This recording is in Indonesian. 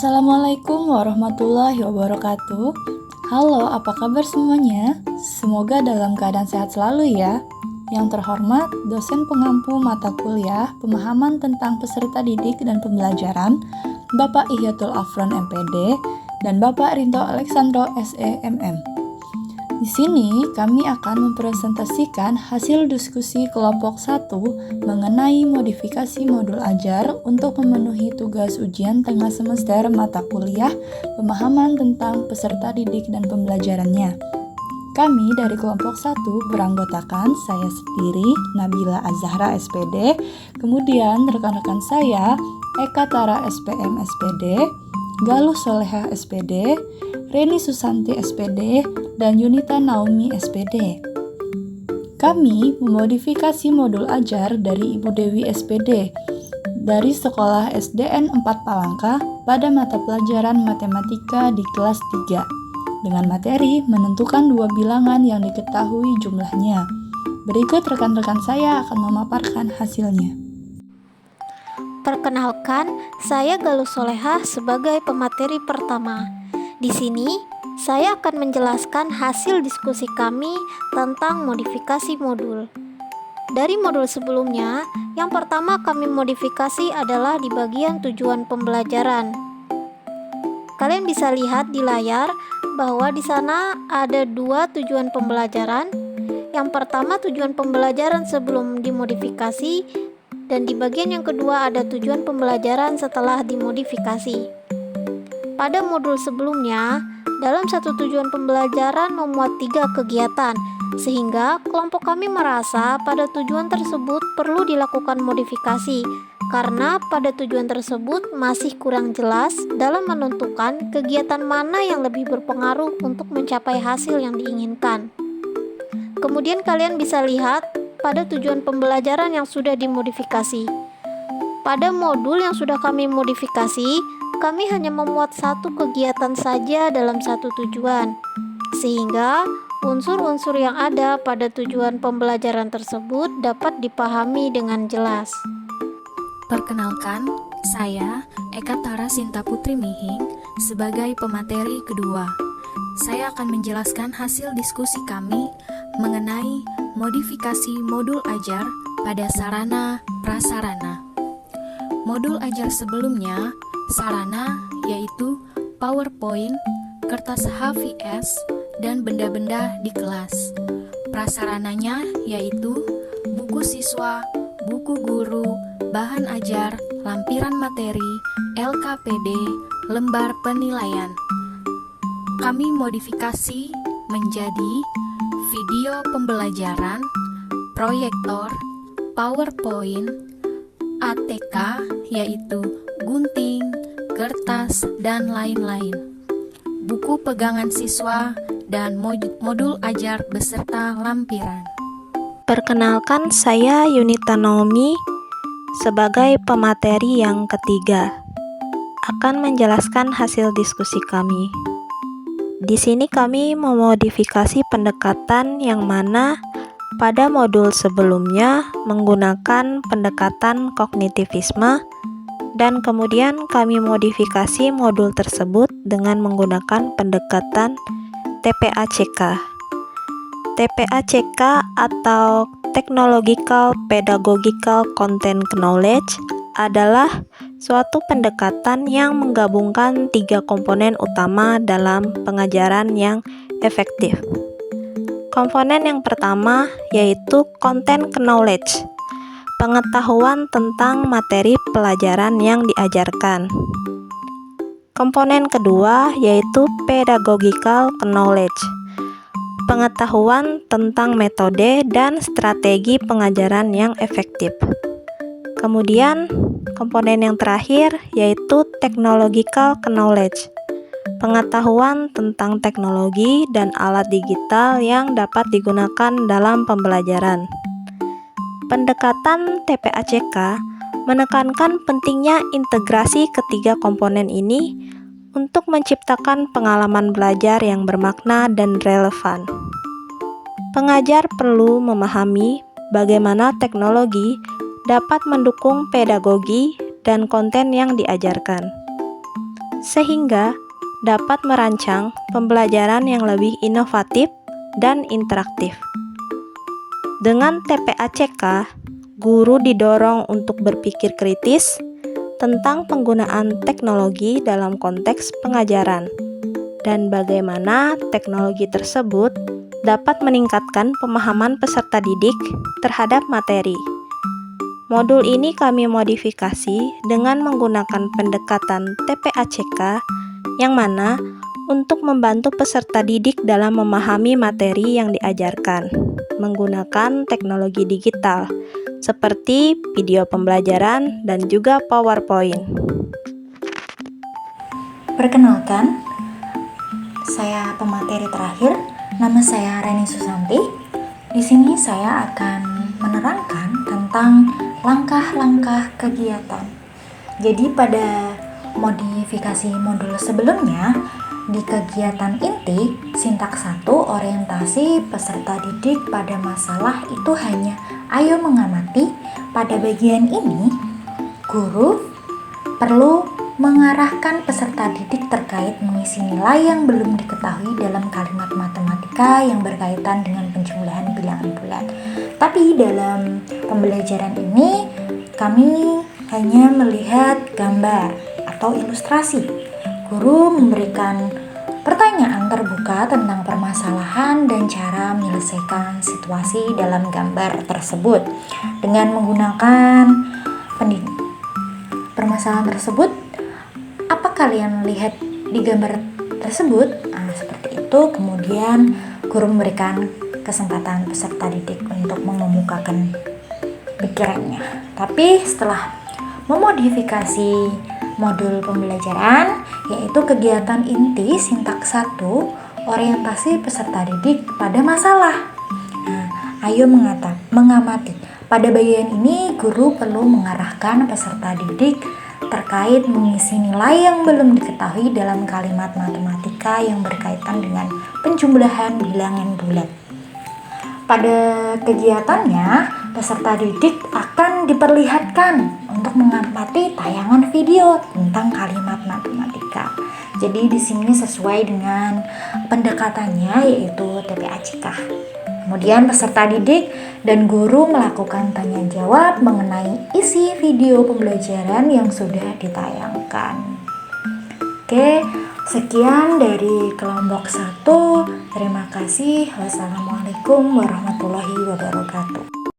Assalamualaikum warahmatullahi wabarakatuh. Halo, apa kabar semuanya? Semoga dalam keadaan sehat selalu ya. Yang terhormat, dosen pengampu mata kuliah Pemahaman tentang Peserta Didik dan Pembelajaran, Bapak Ihyatul Afron MPD, dan Bapak Rinto Alexandro SEMM. Di sini kami akan mempresentasikan hasil diskusi kelompok 1 mengenai modifikasi modul ajar untuk memenuhi tugas ujian tengah semester mata kuliah Pemahaman tentang Peserta Didik dan Pembelajarannya. Kami dari kelompok 1 beranggotakan saya sendiri, Nabila Azahra SPD, kemudian rekan-rekan saya, Eka Tara SPM SPD, Galuh Soleha SPD, Reni Susanti SPD, dan Yunita Naomi SPD. Kami memodifikasi modul ajar dari Ibu Dewi SPD dari Sekolah SDN 4 Palangka pada mata pelajaran matematika di kelas 3 dengan materi menentukan dua bilangan yang diketahui jumlahnya. Berikut rekan-rekan saya akan memaparkan hasilnya. Perkenalkan, saya Galuh Soleha sebagai pemateri pertama. Di sini, saya akan menjelaskan hasil diskusi kami tentang modifikasi modul. Dari modul sebelumnya, yang pertama kami modifikasi adalah di bagian tujuan pembelajaran. Kalian bisa lihat di layar bahwa di sana ada dua tujuan pembelajaran. Yang pertama tujuan pembelajaran sebelum dimodifikasi, dan di bagian yang kedua ada tujuan pembelajaran setelah dimodifikasi. Pada modul sebelumnya, dalam satu tujuan pembelajaran memuat 3 kegiatan, sehingga kelompok kami merasa pada tujuan tersebut perlu dilakukan modifikasi, karena pada tujuan tersebut masih kurang jelas dalam menentukan kegiatan mana yang lebih berpengaruh untuk mencapai hasil yang diinginkan. Kemudian kalian bisa lihat pada tujuan pembelajaran yang sudah dimodifikasi. Pada modul yang sudah kami modifikasi, kami hanya memuat satu kegiatan saja dalam satu tujuan, sehingga unsur-unsur yang ada pada tujuan pembelajaran tersebut dapat dipahami dengan jelas. Perkenalkan, saya Eka Tara Sinta Putri Mihing sebagai pemateri kedua. Saya akan menjelaskan hasil diskusi kami mengenai modifikasi modul ajar pada sarana prasarana. Modul ajar sebelumnya, sarana yaitu PowerPoint, kertas HVS, dan benda-benda di kelas. Prasarananya yaitu buku siswa, buku guru, bahan ajar, lampiran materi, LKPD, lembar penilaian. Kami modifikasi menjadi video pembelajaran, proyektor, PowerPoint, ATK yaitu gunting, kertas, dan lain-lain, buku pegangan siswa, dan modul ajar beserta lampiran. Perkenalkan, saya Yunita Naomi sebagai pemateri yang ketiga akan menjelaskan hasil diskusi kami. Di sini kami memodifikasi pendekatan yang mana pada modul sebelumnya menggunakan pendekatan kognitivisme, dan kemudian kami modifikasi modul tersebut dengan menggunakan pendekatan TPACK. TPACK atau Technological Pedagogical Content Knowledge adalah suatu pendekatan yang menggabungkan 3 komponen utama dalam pengajaran yang efektif. Komponen yang pertama yaitu content knowledge, pengetahuan tentang materi pelajaran yang diajarkan. Komponen kedua yaitu pedagogical knowledge, pengetahuan tentang metode dan strategi pengajaran yang efektif. Kemudian, komponen yang terakhir yaitu technological knowledge, pengetahuan tentang teknologi dan alat digital yang dapat digunakan dalam pembelajaran. Pendekatan TPACK menekankan pentingnya integrasi ketiga komponen ini untuk menciptakan pengalaman belajar yang bermakna dan relevan. Pengajar perlu memahami bagaimana teknologi dapat mendukung pedagogi dan konten yang diajarkan. sehingga dapat merancang pembelajaran yang lebih inovatif dan interaktif. Dengan TPACK, guru didorong untuk berpikir kritis tentang penggunaan teknologi dalam konteks pengajaran dan bagaimana teknologi tersebut dapat meningkatkan pemahaman peserta didik terhadap materi. Modul ini kami modifikasi dengan menggunakan pendekatan TPACK yang mana untuk membantu peserta didik dalam memahami materi yang diajarkan menggunakan teknologi digital seperti video pembelajaran dan juga PowerPoint. Perkenalkan, saya pemateri terakhir. Nama saya Reni Susanti. Di sini saya akan menerangkan tentang langkah-langkah kegiatan. Jadi pada modifikasi modul sebelumnya, di kegiatan inti, sintaks 1 orientasi peserta didik pada masalah itu hanya ayo mengamati. Pada bagian ini, guru perlu mengarahkan peserta didik terkait mengisi nilai yang belum diketahui dalam kalimat matematika yang berkaitan dengan penjumlahan bilangan bulat. Tapi dalam pembelajaran ini, kami hanya melihat gambar atau ilustrasi. Guru memberikan pertanyaan terbuka tentang permasalahan dan cara menyelesaikan situasi dalam gambar tersebut. Dengan menggunakan permasalahan tersebut, apa kalian lihat di gambar tersebut? Seperti itu. Kemudian guru memberikan kesempatan peserta didik untuk mengemukakan pikirannya. Tapi setelah memodifikasi modul pembelajaran, yaitu kegiatan inti sintaks 1 orientasi peserta didik pada masalah. Ayo mengamati. Pada bagian ini, guru perlu mengarahkan peserta didik terkait mengisi nilai yang belum diketahui dalam kalimat matematika yang berkaitan dengan penjumlahan bilangan bulat. Pada kegiatannya, peserta didik akan diperlihatkan untuk mengamati tayangan video tentang kalimat matematika. Jadi di sini sesuai dengan pendekatannya, yaitu TPACK. Kemudian peserta didik dan guru melakukan tanya jawab mengenai isi video pembelajaran yang sudah ditayangkan. Oke, sekian dari kelompok 1. Terima kasih. Wassalamualaikum warahmatullahi wabarakatuh.